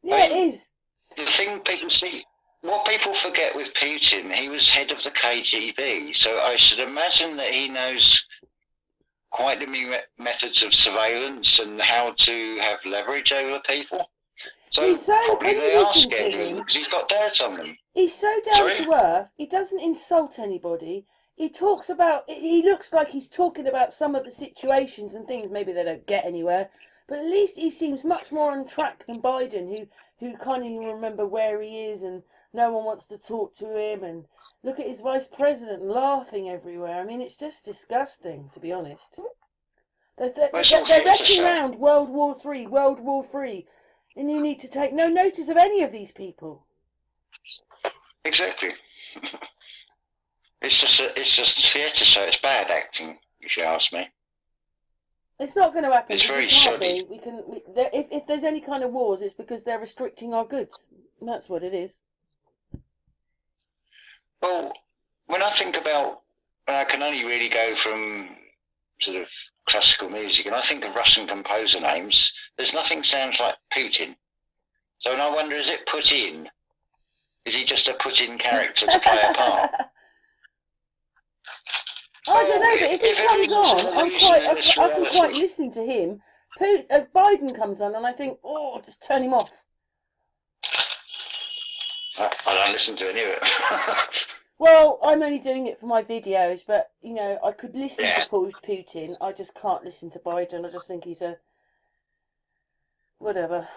Yeah, it is. The thing people see, what people forget with Putin, he was head of the KGB, so I should imagine that he knows quite a few methods of surveillance and how to have leverage over people. So probably they are scared of him because he's got dirt on them. He's so down to earth. He doesn't insult anybody. He talks about. He looks like he's talking about some of the situations and things. Maybe they don't get anywhere, but at least he seems much more on track than Biden, who can't even remember where he is, and no one wants to talk to him. And look at his vice president laughing everywhere. I mean, it's just disgusting, to be honest. They're wrecking around World War III, World War III. And you need to take no notice of any of these people. Exactly. It's just theatre, so it's bad acting, if you ask me. It's not going to happen. It's very shoddy. If there's any kind of wars, it's because they're restricting our goods. That's what it is. Well, when I think about, I can only really go from sort of classical music, and I think of Russian composer names, there's nothing sounds like Putin. So and I wonder, is it Putin? Is he just a put-in character to play a part? I don't know, but if he comes on, I can quite listen to him. Biden comes on and I think, oh, just turn him off. I don't listen to any of it. Well, I'm only doing it for my videos, but, you know, I could listen Yeah. to Putin. I just can't listen to Biden. I just think he's a... whatever.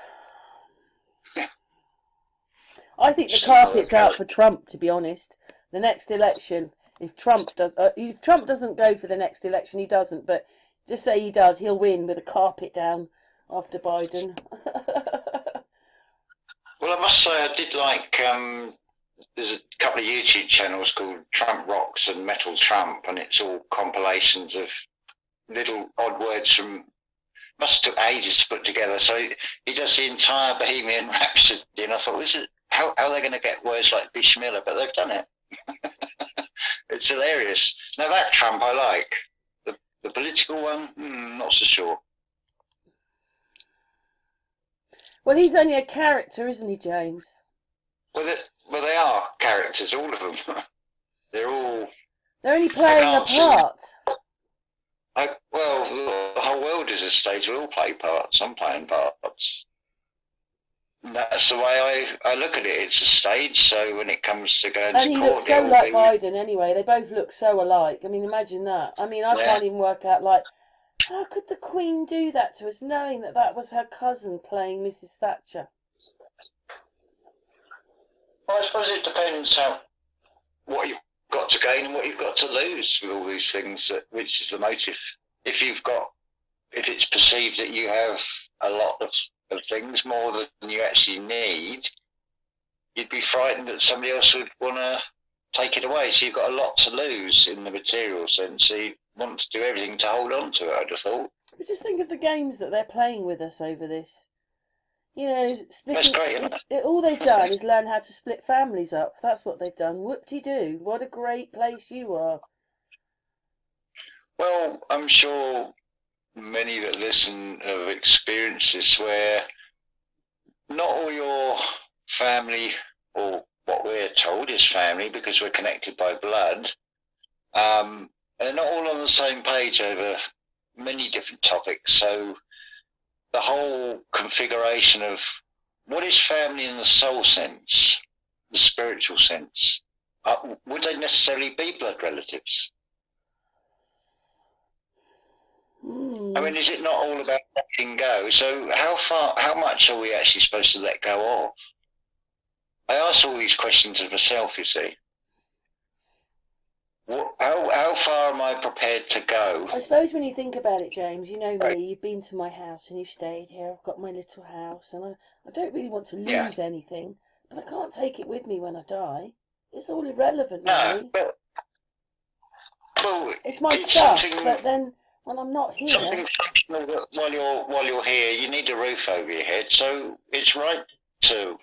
I think the carpet's out for Trump, to be honest. The next election, if Trump doesn't go for the next election, he doesn't, but just say he does, he'll win with a carpet down after Biden. Well, I must say I did like, there's a couple of YouTube channels called Trump Rocks and Metal Trump, and it's all compilations of little odd words from, must have took ages to put together. So he does the entire Bohemian Rhapsody, and I thought, how are they going to get words like Bishmillah? But they've done it. It's hilarious. Now that Trump I like. The political one, not so sure. Well, he's only a character, isn't he, James? Well, they are characters, all of them. They're only playing a part. Well, the whole world is a stage. We all play parts. I'm playing parts. That's the way I look at it. It's a stage, so when it comes to going to court... And he looks so like Biden anyway. They both look so alike. I mean, imagine that. I mean, I can't even work out, like, how could the Queen do that to us, knowing that that was her cousin playing Mrs. Thatcher? Well, I suppose it depends what you've got to gain and what you've got to lose with all these things, which is the motive. If it's perceived that you have a lot of things, more than you actually need, you'd be frightened that somebody else would want to take it away. So you've got a lot to lose in the material sense. So you want to do everything to hold on to it, I'd have thought. But just think of the games that they're playing with us over this. You know, splitting. That's great, all they've done is learn how to split families up. That's what they've done. Whoop-de-doo. What a great place you are. Well, I'm sure many that listen have experienced this where not all your family, or what we're told is family because we're connected by blood, they're not all on the same page over many different topics. So the whole configuration of what is family in the soul sense, the spiritual sense, would they necessarily be blood relatives? I mean, is it not all about letting go? So how much are we actually supposed to let go of? I ask all these questions of myself, you see. How far am I prepared to go? I suppose when you think about it, James, you know me, you've been to my house and you've stayed here. I've got my little house and I don't really want to lose anything, but I can't take it with me when I die. It's all irrelevant, really. Well, it's my stuff, but then when I'm not here... Something functional that while you're here, you need a roof over your head, so it's right to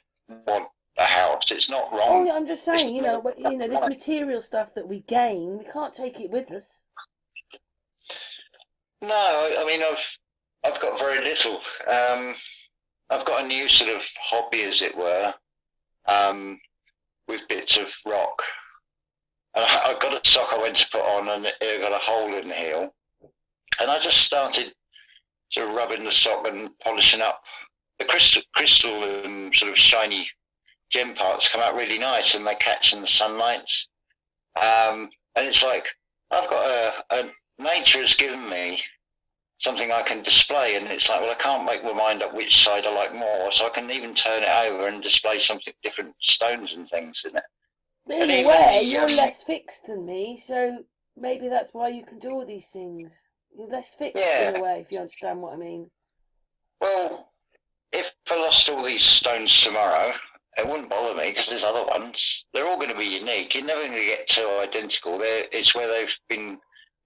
want a house. It's not wrong. Oh, I'm just saying, you know, this material stuff that we gain, we can't take it with us. No, I mean, I've got very little. I've got a new sort of hobby, as it were, with bits of rock. And I got a sock I went to put on, and it got a hole in the heel. And I just started sort of rubbing the sock and polishing up. The crystal and sort of shiny gem parts come out really nice, and they catch in the sunlight. And it's like I've got nature has given me something I can display, and it's like, well, I can't make my mind up which side I like more, so I can even turn it over and display something different, stones and things in it. But in a way, you're less fixed than me, so maybe that's why you can do all these things. You're less fixed in a way, if you understand what I mean. Well, if I lost all these stones tomorrow, it wouldn't bother me because there's other ones. They're all going to be unique. You're never going to get two identical. It's where they've been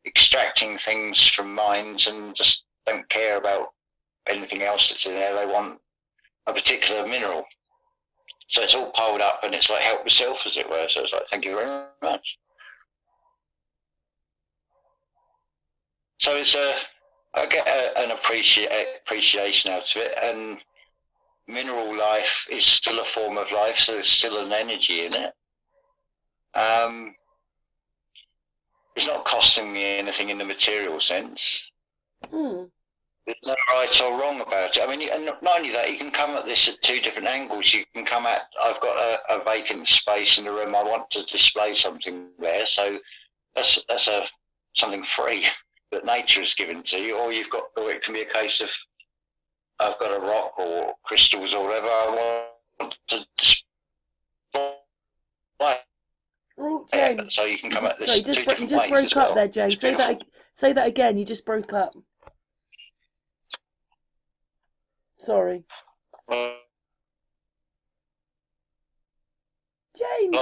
extracting things from mines and just don't care about anything else that's in there. They want a particular mineral. So it's all piled up, and it's like help yourself, as it were. So it's like, thank you very much. So I get an appreciation out of it, and mineral life is still a form of life, so there's still an energy in it. It's not costing me anything in the material sense. There's no right or wrong about it. I mean, and not only that, you can come at this at two different angles. You can come at, I've got a vacant space in the room, I want to display something there, so that's something free that nature has given to you, or it can be a case of, I've got a rock or crystals or whatever I want to display. Oh, James. So you can come at this Sorry, two different ways. you just broke up there, James. It's beautiful. Say that again. You just broke up. Sorry. James.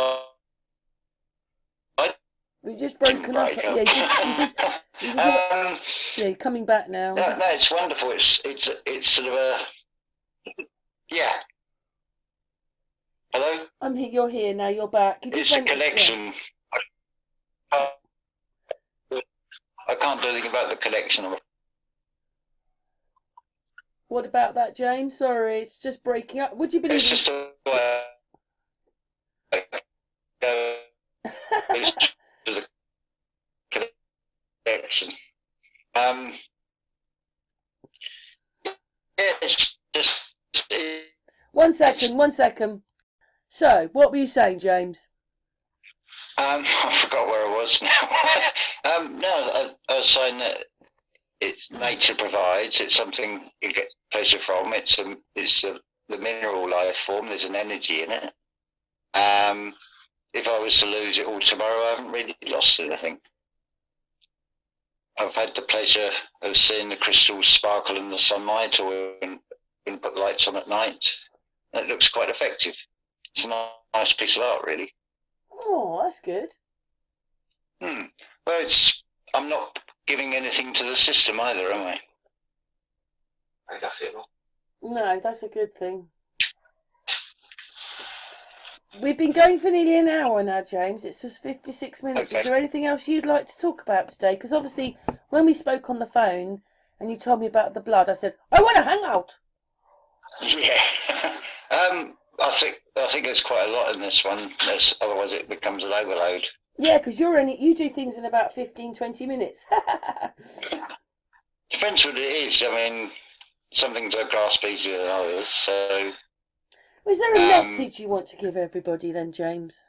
We just broken up. Yeah, you're coming back now. No, it's wonderful. It's sort of a, yeah. Hello? I'm here. You're here now. You're back. It's a connection. Yeah. I can't do anything about the connection. What about that, James? Sorry, it's just breaking up. Would you believe it's just a to the connection. Yeah, it's just. One second. So, what were you saying, James? I forgot where I was now. No, I was saying that it's nature provides. It's something you get pleasure from. It's the mineral life form. There's an energy in it. If I was to lose it all tomorrow, I haven't really lost anything. I've had the pleasure of seeing the crystals sparkle in the sunlight, or when put the lights on at night. It looks quite effective. It's a nice piece of art, really. Oh, that's good. Well, I'm not giving anything to the system either, am I? No, that's a good thing. We've been going for nearly an hour now, James. It's just 56 minutes. Okay. Is there anything else you'd like to talk about today? Because obviously, when we spoke on the phone and you told me about the blood, I said, I want to hang out. Yeah. I think there's quite a lot in this one. Otherwise, it becomes an overload. Yeah, because you do things in about 15, 20 minutes. Depends what it is. I mean, some things I grasp easier than others. So, is there a message you want to give everybody then, James?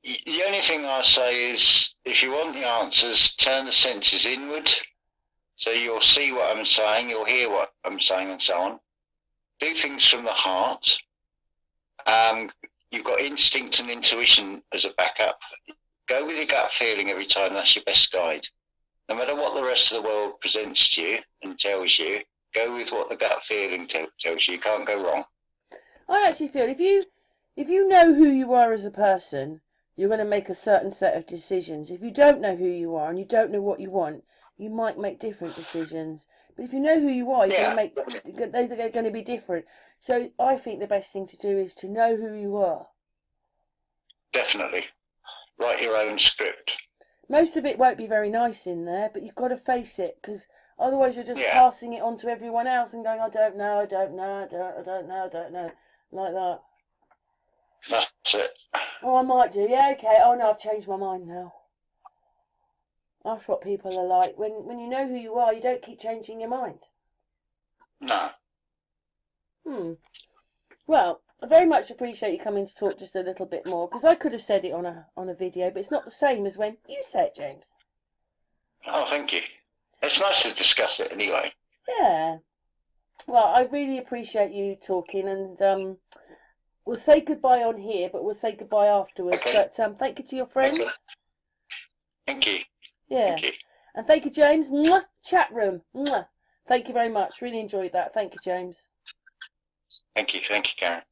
The only thing I say is, if you want the answers, turn the senses inward. So you'll see what I'm saying, you'll hear what I'm saying, and so on. Do things from the heart. You've got instinct and intuition as a backup. Go with your gut feeling every time. That's your best guide. No matter what the rest of the world presents to you and tells you, go with what the gut feeling tells you. You can't go wrong. I actually feel if you know who you are as a person, you're going to make a certain set of decisions. If you don't know who you are and you don't know what you want, you might make different decisions. But if you know who you are, they're going to be different. So I think the best thing to do is to know who you are. Definitely. Write your own script. Most of it won't be very nice in there, but you've got to face it, because otherwise you're just passing it on to everyone else and going, I don't know, like that. That's it. Oh, I might do. Yeah, okay. Oh, no, I've changed my mind now. That's what people are like. When you know who you are, you don't keep changing your mind. No. Well, I very much appreciate you coming to talk just a little bit more, because I could have said it on a video, but it's not the same as when you say it, James. Oh, thank you. It's nice to discuss it anyway. Yeah. Well, I really appreciate you talking, and we'll say goodbye on here, but we'll say goodbye afterwards. Okay. But thank you to your friend. Okay. Thank you. Yeah. Thank you. And thank you, James. Mwah. Chat room. Mwah. Thank you very much. Really enjoyed that. Thank you, James. Thank you, Karen.